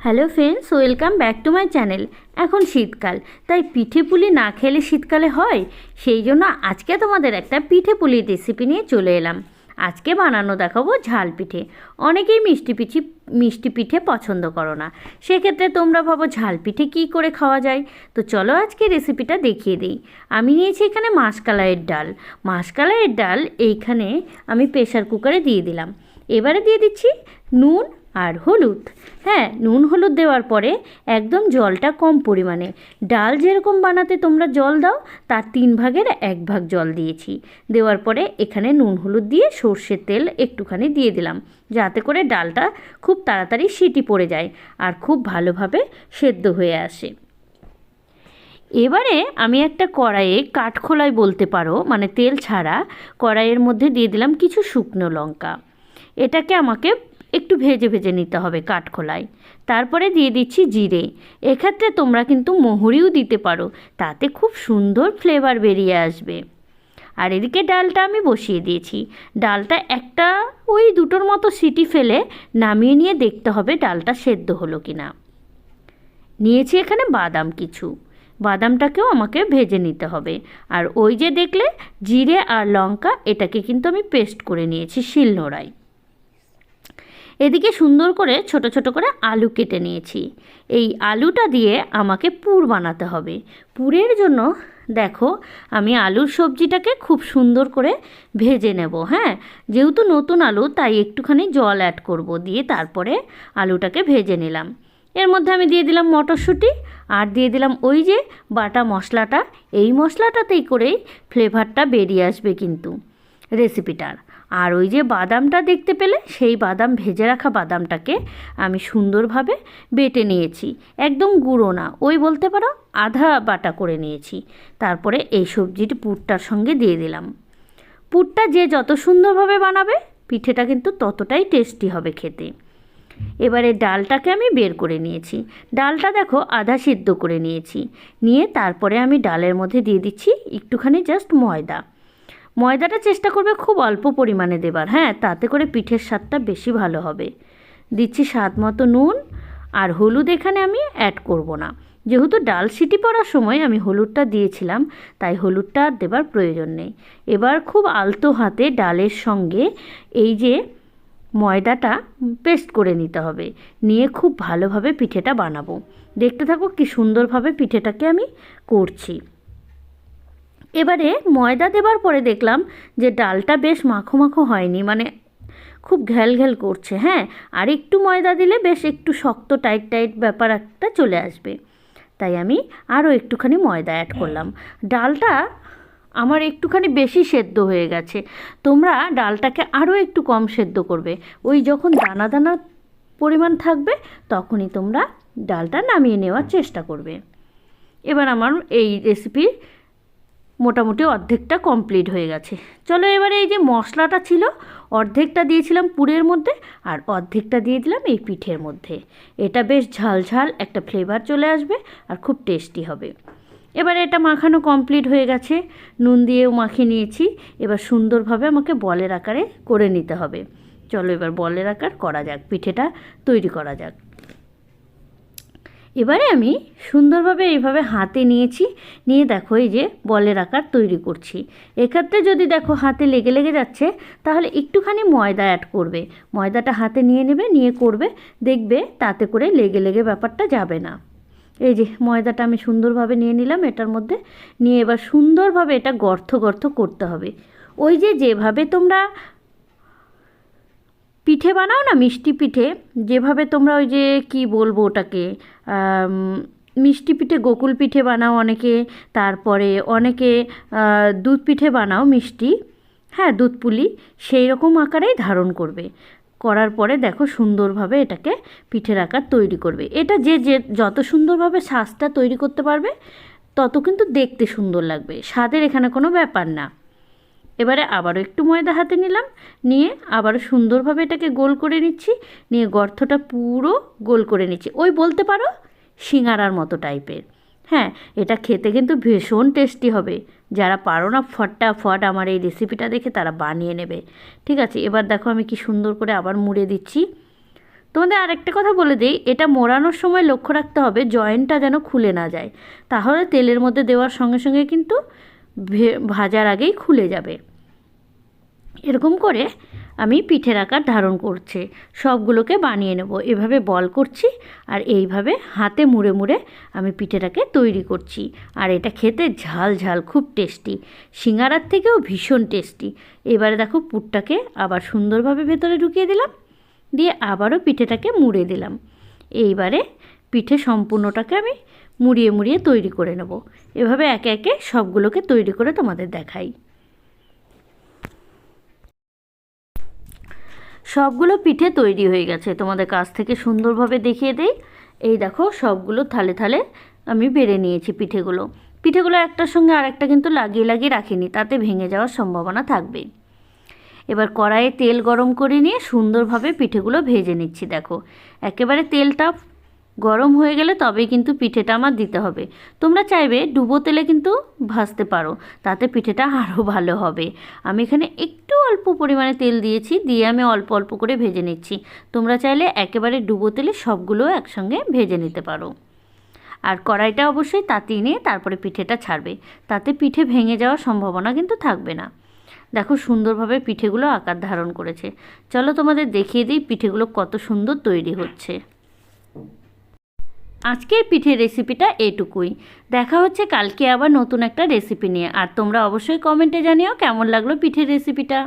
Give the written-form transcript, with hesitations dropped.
Hello friends, welcome back to my channel. এখন শীতকাল, তাই পিঠে পুলি না খেলে শীতকালে হয়। সেই জন্য আজকে তোমাদের একটা পিঠে পুলির রেসিপি নিয়ে চলে এলাম। আজকে বানানো দেখাবো ঝাল পিঠে। অনেকেই মিষ্টি পিঠে পছন্দ করো না, সেক্ষেত্রে তোমরা ভাবো ঝাল পিঠে কী করে খাওয়া যায়। তো চলো আজকে রেসিপিটা দেখিয়ে দিই। আমি নিয়েছি এখানে মাসকলাইয়ের ডাল। মাসকলাইয়ের ডাল এইখানে আমি প্রেসার কুকারে দিয়ে দিলাম। এবারে দিয়ে দিচ্ছি নুন আর হলুদ। হ্যাঁ, নুন হলুদ দেওয়ার পরে একদম জলটা কম পরিমাণে, ডাল যেরকম বানাতে তোমরা জল দাও তার 1/3 জল দিয়েছি। দেওয়ার পরে এখানে নুন হলুদ দিয়ে সর্ষের তেল একটুখানি দিয়ে দিলাম, যাতে করে ডালটা খুব তাড়াতাড়ি সিটি পড়ে যায় আর খুব ভালোভাবে সেদ্ধ হয়ে আসে। এবারে আমি একটা কড়াইয়ে, কাঠখোলায় বলতে পারো, মানে তেল ছাড়া কড়াইয়ের মধ্যে দিয়ে দিলাম কিছু শুকনো লঙ্কা। এটাকে আমাকে একটু ভেজে ভেজে নিতে হবে কাঠখোলায়। তারপরে দিয়ে দিচ্ছি জিরে। এক্ষেত্রে তোমরা কিন্তু মৌরিও দিতে পারো, তাতে খুব সুন্দর ফ্লেভার বেরিয়ে আসবে। আর এদিকে ডালটা আমি বসিয়ে দিয়েছি। ডালটা একটা ওই দুটোর মতো সিটি ফেলে নামিয়ে নিয়ে দেখতে হবে ডালটা সেদ্ধ হলো কি না। নিয়েছি এখানে বাদাম কিছু, বাদামটাকেও আমাকে ভেজে নিতে হবে। আর ওই যে দেখলে জিরে আর লঙ্কা, এটাকে কিন্তু আমি পেস্ট করে নিয়েছি শিলনোড়ায়। এদিকে সুন্দর করে ছোট ছোট করে আলু কেটে নিয়েছি। এই আলুটা দিয়ে আমাকে পুর বানাতে হবে। পুরের জন্য দেখো আমি আলুর সবজিটাকে খুব সুন্দর করে ভেজে নেব। হ্যাঁ, যেহেতু নতুন আলু তাই একটুখানি জল অ্যাড করব, দিয়ে তারপরে আলুটাকে ভেজে নিলাম। এর মধ্যে আমি দিয়ে দিলাম মটরশুঁটি আর দিয়ে দিলাম ওই যে বাটা মশলাটা। এই মশলাটাতেই করেই ফ্লেভারটা বেরিয়ে আসবে কিন্তু রেসিপিটার। আর ওই যে বাদামটা দেখতে পেলে, সেই বাদাম, ভেজে রাখা বাদামটাকে আমি সুন্দরভাবে বেটে নিয়েছি। একদম গুঁড়ো না, ওই বলতে পারো আধা বাটা করে নিয়েছি। তারপরে এই সবজিটি পুরটার সঙ্গে দিয়ে দিলাম। পুরটা যে যত সুন্দরভাবে বানাবে পিঠেটা কিন্তু ততটাই টেস্টি হবে খেতে। এবারে ডালটাকে আমি বের করে নিয়েছি। ডালটা দেখো আধা সিদ্ধ করে নিয়েছি। নিয়ে তারপরে আমি ডালের মধ্যে দিয়ে দিচ্ছি একটুখানি জাস্ট ময়দা। ময়দাটা চেষ্টা করবে খুব অল্প পরিমাণে দেবার, হ্যাঁ, তাতে করে পিঠের স্বাদটা বেশি ভালো হবে। দিচ্ছি স্বাদ মতো নুন আর হলুদ এখানে আমি অ্যাড করব না, যেহেতু ডাল সিটি পড়ার সময় আমি হলুদটা দিয়েছিলাম, তাই হলুদটা আর দেবার প্রয়োজন নেই। এবার খুব আলতো হাতে ডালের সঙ্গে এই যে ময়দাটা পেস্ট করে নিতে হবে। নিয়ে খুব ভালোভাবে পিঠেটা বানাবো। দেখতে থাকো কি সুন্দরভাবে পিঠেটাকে আমি করছি। এবারে ময়দা দেবার পরে দেখলাম যে ডালটা বেশ মাখো মাখো হয়নি, মানে খুব ঘ্যাল ঘ্যাল করছে। হ্যাঁ, আর একটু ময়দা দিলে বেশ একটু শক্ত টাইট টাইট ব্যাপার একটা চলে আসবে। তাই আমি আরও একটুখানি ময়দা অ্যাড করলাম। ডালটা আমার একটুখানি বেশি সেদ্ধ হয়ে গেছে, তোমরা ডালটাকে আরও একটু কম সেদ্ধ করবে। ওই যখন দানা দানা পরিমাণ থাকবে তখনই তোমরা ডালটা নামিয়ে নেওয়ার চেষ্টা করবে। এবার আমার এই রেসিপির মোটামুটি অর্ধেকটা কমপ্লিট হয়ে গেছে। চলো এবারে এই যে মশলাটা ছিল, অর্ধেকটা দিয়েছিলাম পুরের মধ্যে আর অর্ধেকটা দিয়ে দিলাম এই পিঠের মধ্যে। এটা বেশ ঝাল ঝাল একটা ফ্লেভার চলে আসবে আর খুব টেস্টি হবে। এবারে এটা মাখানো কমপ্লিট হয়ে গেছে, নুন দিয়েও মাখিয়ে নিয়েছি। এবার সুন্দরভাবে আমাকে বলের আকারে করে নিতে হবে। চলো এবার বলের আকার করা যাক, পিঠেটা তৈরি করা যাক। এবারে আমি সুন্দরভাবে এইভাবে হাতে নিয়েছি, নিয়ে দেখো এই যে বলের আকার তৈরি করছি। এক্ষেত্রে যদি দেখো হাতে লেগে লেগে যাচ্ছে, তাহলে একটুখানি ময়দা অ্যাড করবে। ময়দাটা হাতে নিয়ে নেবে, নিয়ে করবে, দেখবে তাতে করে লেগে লেগে ব্যাপারটা যাবে না। এই যে ময়দাটা আমি সুন্দরভাবে নিয়ে নিলাম এটার মধ্যে। নিয়ে এবার সুন্দরভাবে এটা গর্ত গর্ত করতে হবে। ওই যে যেভাবে তোমরা পিঠে বানাও না, মিষ্টি পিঠে, যেভাবে তোমরা ওই যে কি বলবো ওটাকে, মিষ্টি পিঠে, গোকুল পিঠে বানাও অনেকে, তারপরে অনেকে দুধ পিঠে বানাও মিষ্টি, হ্যাঁ দুধ পুলি, সেই রকম আকারেই ধারণ করবে। করার পরে দেখো সুন্দরভাবে এটাকে পিঠের আকার তৈরি করবে। এটা যে যে যত সুন্দরভাবে সাজটা তৈরি করতে পারবে তত কিন্তু দেখতে সুন্দর লাগবে, স্বাদের এখানে কোনো ব্যাপার না। এবারে আবারও একটু ময়দা হাতে নিলাম, নিয়ে আবারও সুন্দরভাবে এটাকে গোল করে নিচ্ছি। নিয়ে গর্তটা পুরো গোল করে নিচ্ছি, ওই বলতে পারো সিঙাড়ার মতো টাইপের। হ্যাঁ, এটা খেতে কিন্তু ভীষণ টেস্টি হবে। যারা পারো না ফটাফট আমার এই রেসিপিটা দেখে তারা বানিয়ে নেবে। ঠিক আছে, এবার দেখো আমি কি সুন্দর করে আবার মুড়ে দিচ্ছি। তোমাদের আরেকটা কথা বলে দিই, এটা মোড়ানোর সময় লক্ষ্য রাখতে হবে জয়েন্টটা যেন খুলে না যায়, তাহলে তেলের মধ্যে দেওয়ার সঙ্গে সঙ্গে কিন্তু ভাজার আগেই খুলে যাবে। এরকম করে আমি পিঠের আকার ধারণ করছি, সবগুলোকে বানিয়ে নেব। এভাবে বল করছি আর এইভাবে হাতে মুড়ে মুড়ে আমি পিঠেটাকে তৈরি করছি। আর এটা খেতে ঝাল ঝাল, খুব টেস্টি, সিঙ্গারার থেকেও ভীষণ টেস্টি। এবারে দেখো পুরটাকে আবার সুন্দরভাবে ভেতরে ঢুকিয়ে দিলাম, দিয়ে আবারও পিঠেটাকে মুড়ে দিলাম। এইবারে পিঠে সম্পূর্ণটাকে আমি মুড়িয়ে মুড়িয়ে তৈরি করে নেব। এভাবে একে একে সবগুলোকে তৈরি করে তোমাদের দেখাই। সবগুলো পিঠে তৈরি হয়ে গেছে, তোমাদের কাছ থেকে সুন্দরভাবে দেখিয়ে দেই। এই দেখো সবগুলো থালে থালে আমি বেড়ে নিয়েছি পিঠেগুলো। পিঠেগুলো একটার সঙ্গে আরেকটা কিন্তু লাগিয়ে লাগিয়ে রাখিনি, তাতে ভেঙে যাওয়ার সম্ভাবনা থাকবে। এবার কড়াইয়ে তেল গরম করে নিয়ে সুন্দরভাবে পিঠেগুলো ভেজে নিচ্ছি। দেখো একেবারে তেলটা গরম হয়ে গেলে তবেই কিন্তু পিঠেটা আমার দিতে হবে। তোমরা চাইবে ডুবো তেলে কিন্তু ভাজতে পারো, তাতে পিঠেটা আরও ভালো হবে। আমি এখানে একটু অল্প পরিমাণে তেল দিয়েছি, দিয়ে আমি অল্প অল্প করে ভেজে নিচ্ছি। তোমরা চাইলে একেবারে ডুবো তেলে সবগুলো একসঙ্গে ভেজে নিতে পারো। আর কড়াইটা অবশ্যই তাতিয়ে নিয়ে তারপরে পিঠেটা ছাড়বে, তাতে পিঠে ভেঙে যাওয়ার সম্ভাবনা কিন্তু থাকবে না। দেখো সুন্দরভাবে পিঠেগুলো আকার ধারণ করেছে। চলো তোমাদের দেখিয়ে দিই পিঠেগুলো কত সুন্দর তৈরি হচ্ছে। আজকের পিঠের রেসিপিটা এটুকুই। দেখা হচ্ছে কালকে আবার নতুন একটা রেসিপি নিয়ে। আর তোমরা অবশ্যই কমেন্টে জানিও কেমন লাগলো পিঠের রেসিপিটা।